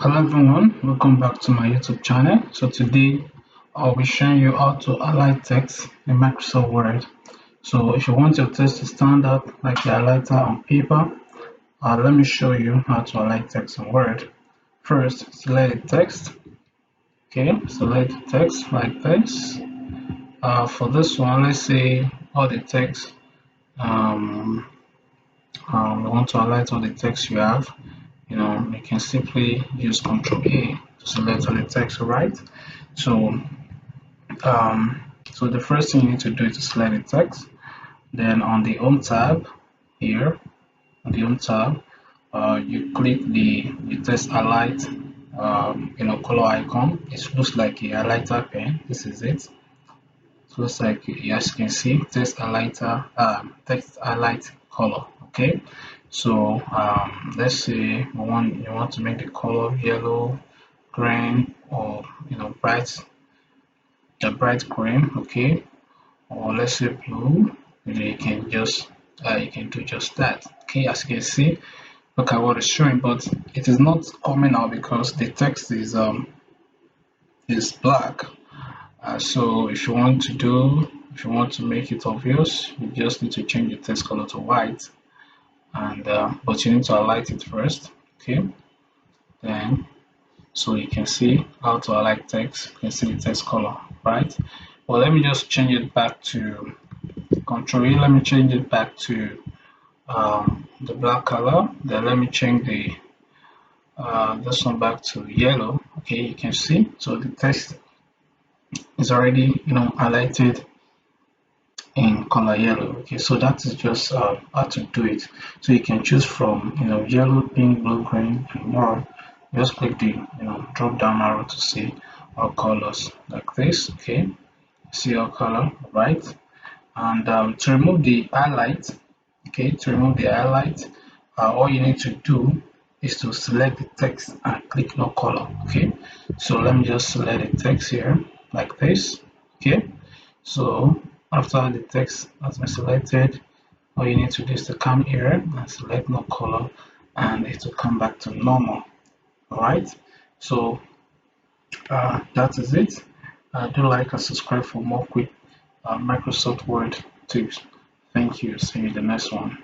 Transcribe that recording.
Hello everyone, welcome back to my YouTube channel. So today I'll be showing you how to highlight text in Microsoft Word. So if you want your text to stand out like the highlighter on paper, let me show you how to highlight text in Word. First, select the text. Okay, select the text like this. For this one, let's say all the text. Um, we want to highlight all the text you have. You can simply use Ctrl A to select all the text, right? So, um, so the first thing you need to do is to select the text. Then on the Home tab here, on the Home tab, you click the text highlight, color icon. It looks like a highlighter pen. This is it. It looks like, as you can see, text highlighter, text highlight color. Okay. So let's say you want to make the color yellow, green, or bright, a bright green. Okay, or let's say blue. You can just you can do just that. Okay, as you can see, look at what it's showing, but it is not coming out because the text is black. So if you want to make it obvious, you just need to change the text color to white, and but you need to highlight it first. Okay, then so you can see how to highlight text. You can see the text color, right? Well, let me just change it back to Control E. Let me change it back to the black color. Then let me change the this one back to yellow. Okay, you can see. So the text is already highlighted in color yellow. Okay, so that is just how to do it. So you can choose from yellow, pink, blue, green, and more. Just click the drop down arrow to see all colors like this. Okay, see all color, right? And to remove the highlight, okay, to remove the highlight, all you need to do is to select the text and click no color. Okay, so let me just select the text here like this. Okay, so after the text has been selected, all you need to do is to come here and select no color, and it will come back to normal. All right, so that is it. Do like and subscribe for more quick Microsoft Word tips. Thank you. See you in the next one.